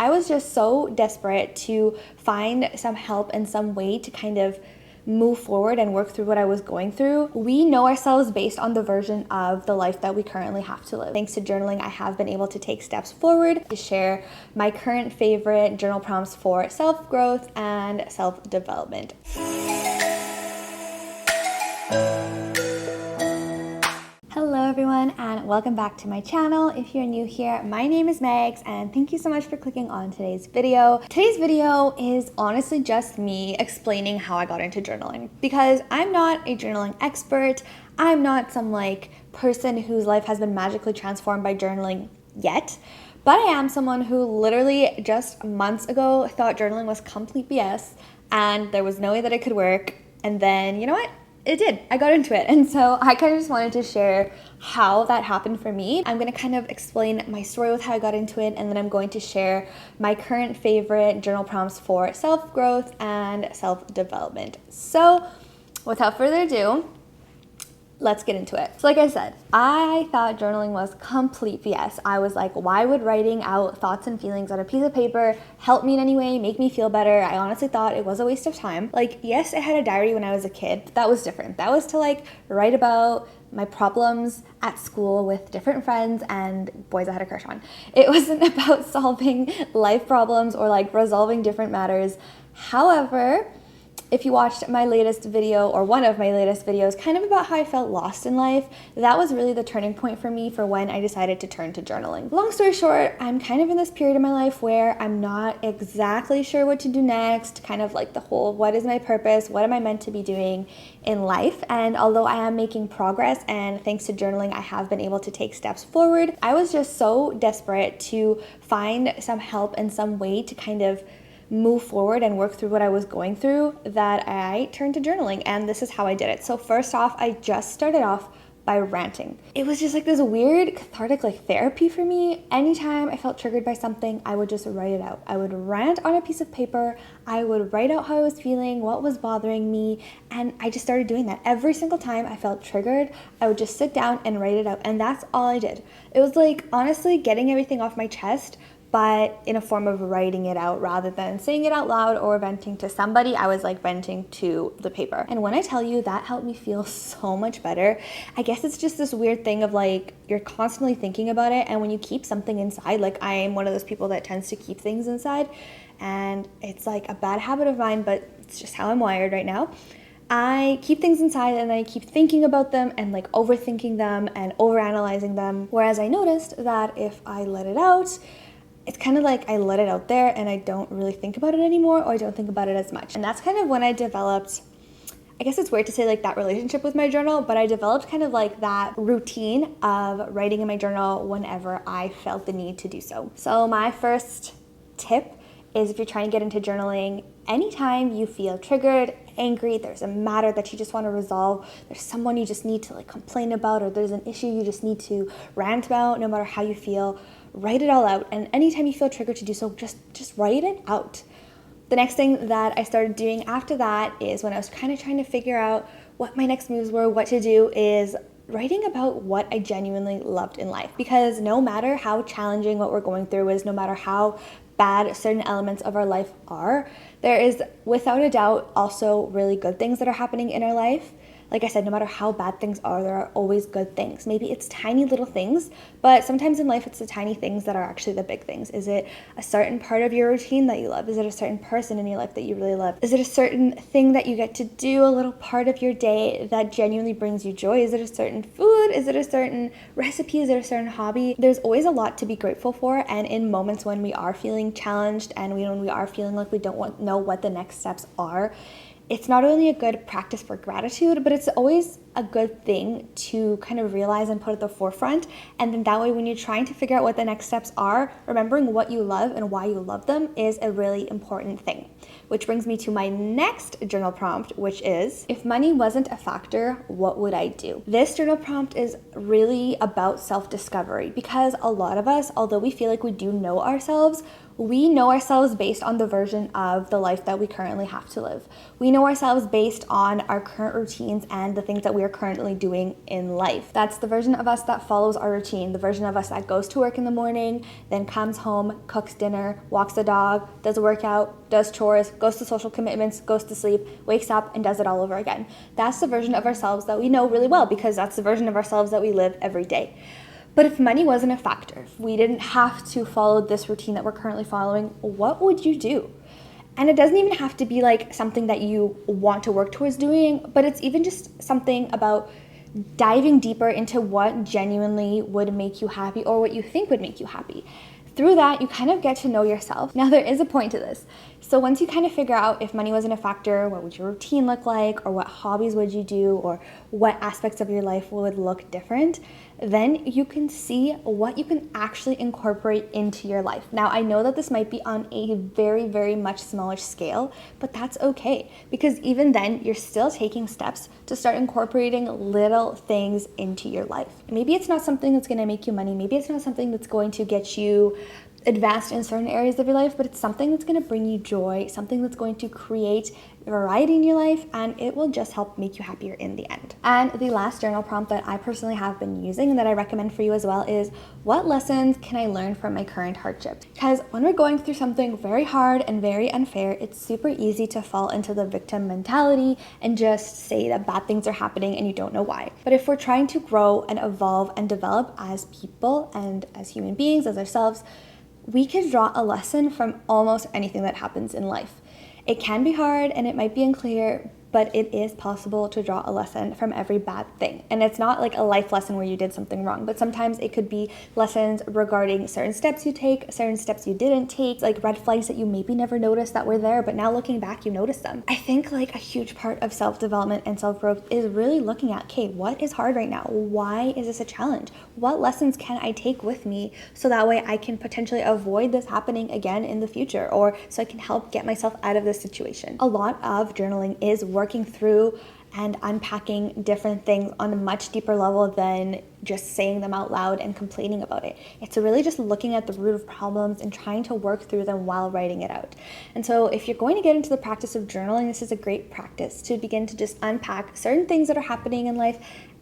I was just so desperate to find some help and some way to kind of move forward and work through what I was going through. We know ourselves based on the version of the life that we currently have to live. Thanks to journaling, I have been able to take steps forward to share my current favorite journal prompts for self-growth and self-development. Hello everyone and welcome back to my channel. If you're new here, my name is Megs and thank you so much for clicking on today's video. Today's video is honestly just me explaining how I got into journaling because I'm not a journaling expert. I'm not some person whose life has been magically transformed by journaling yet, but I am someone who literally just months ago thought journaling was complete BS and there was no way that it could work. And then, you know what? It did. I got into it. And so I kind of just wanted to share how that happened for me. I'm going to kind of explain my story with how I got into it, and then I'm going to share my current favorite journal prompts for self-growth and self-development. So without further ado, let's get into it. So like I said, I thought journaling was complete BS. I was like, why would writing out thoughts and feelings on a piece of paper help me in any way, make me feel better? I honestly thought it was a waste of time. Yes, I had a diary when I was a kid, but that was different. That was to write about my problems at school with different friends and boys I had a crush on. It wasn't about solving life problems or resolving different matters. However, if you watched my latest video or one of my latest videos kind of about how I felt lost in life, that was really the turning point for me for when I decided to turn to journaling. Long story short, I'm kind of in this period of my life where I'm not exactly sure what to do next, kind of the whole what is my purpose, what am I meant to be doing in life. And although I am making progress and thanks to journaling I have been able to take steps forward, I was just so desperate to find some help and some way to kind of move forward and work through what I was going through that I turned to journaling, and this is how I did it. So first off, I just started off by ranting. It was just this weird cathartic therapy for me. Anytime I felt triggered by something, I would just write it out. I would rant on a piece of paper. I would write out how I was feeling, what was bothering me, and I just started doing that. Every single time I felt triggered, I would just sit down and write it out, and that's all I did. It was honestly getting everything off my chest, but in a form of writing it out rather than saying it out loud or venting to somebody. I was venting to the paper. And when I tell you that helped me feel so much better, I guess it's just this weird thing of you're constantly thinking about it, and when you keep something inside, I am one of those people that tends to keep things inside, and it's a bad habit of mine, but it's just how I'm wired right now. I keep things inside and I keep thinking about them and overthinking them and overanalyzing them, whereas I noticed that if I let it out, it's kind of I let it out there and I don't really think about it anymore, or I don't think about it as much. And that's kind of when I developed, I guess it's weird to say that relationship with my journal, but I developed kind of that routine of writing in my journal whenever I felt the need to do so. So my first tip is, if you're trying to get into journaling, anytime you feel triggered, angry, there's a matter that you just want to resolve, there's someone you just need to complain about, or there's an issue you just need to rant about, no matter how you feel, write it all out. And anytime you feel triggered to do so, just write it out. The next thing that I started doing after that is, when I was kind of trying to figure out what my next moves were, what to do, is writing about what I genuinely loved in life. Because no matter how challenging what we're going through is, no matter how bad certain elements of our life are, there is without a doubt also really good things that are happening in our life. Like I said, no matter how bad things are, there are always good things. Maybe it's tiny little things, but sometimes in life it's the tiny things that are actually the big things. Is it a certain part of your routine that you love? Is it a certain person in your life that you really love? Is it a certain thing that you get to do, a little part of your day that genuinely brings you joy? Is it a certain food? Is it a certain recipe? Is it a certain hobby? There's always a lot to be grateful for, and in moments when we are feeling challenged and when we are feeling like we don't know what the next steps are, it's not only a good practice for gratitude, but it's always a good thing to kind of realize and put at the forefront. And then that way, when you're trying to figure out what the next steps are, remembering what you love and why you love them is a really important thing. Which brings me to my next journal prompt, which is, if money wasn't a factor, what would I do? This journal prompt is really about self-discovery, because a lot of us, although we feel like we do know ourselves, We know ourselves based on the version of the life that we currently have to live. We know ourselves based on our current routines and the things that we are currently doing in life. That's the version of us that follows our routine, the version of us that goes to work in the morning, then comes home, cooks dinner, walks the dog, does a workout, does chores, goes to social commitments, goes to sleep, wakes up, and does it all over again. That's the version of ourselves that we know really well, because that's the version of ourselves that we live every day. But if money wasn't a factor, if we didn't have to follow this routine that we're currently following, what would you do? And it doesn't even have to be like something that you want to work towards doing, but it's even just something about diving deeper into what genuinely would make you happy, or what you think would make you happy. Through that, you kind of get to know yourself. Now, there is a point to this. So once you kind of figure out if money wasn't a factor, what would your routine look like, or what hobbies would you do, or what aspects of your life would look different, then you can see what you can actually incorporate into your life. Now, I know that this might be on a very, very much smaller scale, but that's okay, because even then, you're still taking steps to start incorporating little things into your life. Maybe it's not something that's gonna make you money, maybe it's not something that's going to get you advanced in certain areas of your life, but it's something that's going to bring you joy, something that's going to create variety in your life, and it will just help make you happier in the end. And the last journal prompt that I personally have been using and that I recommend for you as well is, what lessons can I learn from my current hardship? Because when we're going through something very hard and very unfair, it's super easy to fall into the victim mentality and just say that bad things are happening and you don't know why. But if we're trying to grow and evolve and develop as people and as human beings, as ourselves, we can draw a lesson from almost anything that happens in life. It can be hard and it might be unclear, but it is possible to draw a lesson from every bad thing. And it's not like a life lesson where you did something wrong, but sometimes it could be lessons regarding certain steps you take, certain steps you didn't take, like red flags that you maybe never noticed that were there, but now looking back, you notice them. I think like a huge part of self-development and self-growth is really looking at, okay, what is hard right now? Why is this a challenge? What lessons can I take with me so that way I can potentially avoid this happening again in the future, or so I can help get myself out of this situation? A lot of journaling is working through and unpacking different things on a much deeper level than just saying them out loud and complaining about it. It's really just looking at the root of problems and trying to work through them while writing it out. And so if you're going to get into the practice of journaling, this is a great practice to begin to just unpack certain things that are happening in life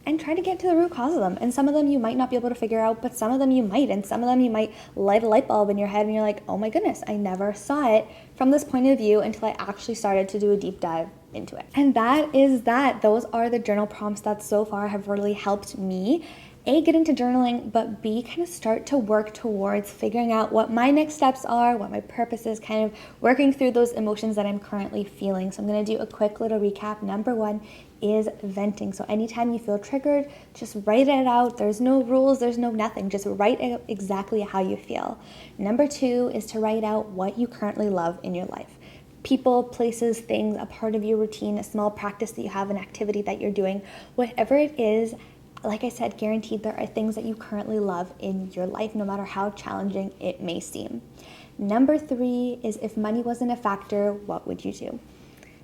and try to get to the root cause of them. And some of them you might not be able to figure out, but some of them you might. And some of them you might light a light bulb in your head and you're like, oh my goodness, I never saw it from this point of view until I actually started to do a deep dive into it. And that is that. Those are the journal prompts that so far have really helped me, A, get into journaling, but B, kind of start to work towards figuring out what my next steps are, what my purpose is, kind of working through those emotions that I'm currently feeling. So I'm going to do a quick little recap. Number one is venting. So anytime you feel triggered, just write it out. There's no rules, there's no nothing. Just write out exactly how you feel. Number two is to write out what you currently love in your life. People, places, things, a part of your routine, a small practice that you have, an activity that you're doing, whatever it is. Like I said, guaranteed there are things that you currently love in your life, no matter how challenging it may seem. Number three is, if money wasn't a factor, what would you do?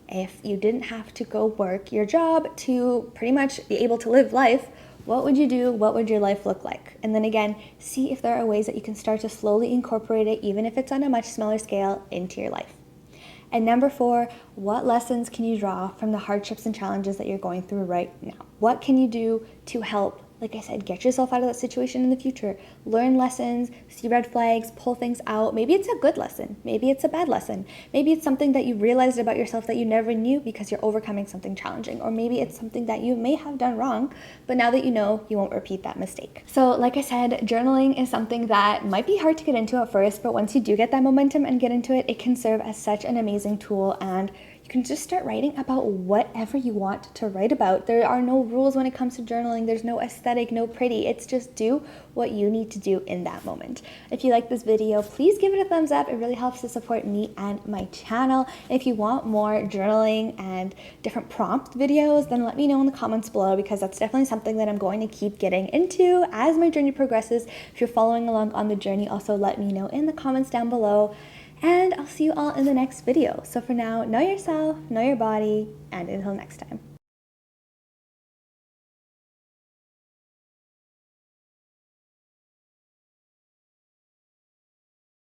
If you didn't have to go work your job to pretty much be able to live life, what would you do? What would your life look like? And then again, see if there are ways that you can start to slowly incorporate it, even if it's on a much smaller scale, into your life. And number four, what lessons can you draw from the hardships and challenges that you're going through right now? What can you do to help, like I said, get yourself out of that situation in the future? Learn lessons, see red flags, pull things out. Maybe it's a good lesson. Maybe it's a bad lesson. Maybe it's something that you realized about yourself that you never knew because you're overcoming something challenging. Or maybe it's something that you may have done wrong, but now that you know, you won't repeat that mistake. So like I said, journaling is something that might be hard to get into at first, but once you do get that momentum and get into it, it can serve as such an amazing tool, and you can just start writing about whatever you want to write about. There are no rules when it comes to journaling. There's no aesthetic, no pretty. It's just do what you need to do in that moment. If you like this video, please give it a thumbs up. It really helps to support me and my channel. If you want more journaling and different prompt videos, then let me know in the comments below, because that's definitely something that I'm going to keep getting into as my journey progresses. If you're following along on the journey, also let me know in the comments down below. And I'll see you all in the next video. So for now, know yourself, know your body, and until next time.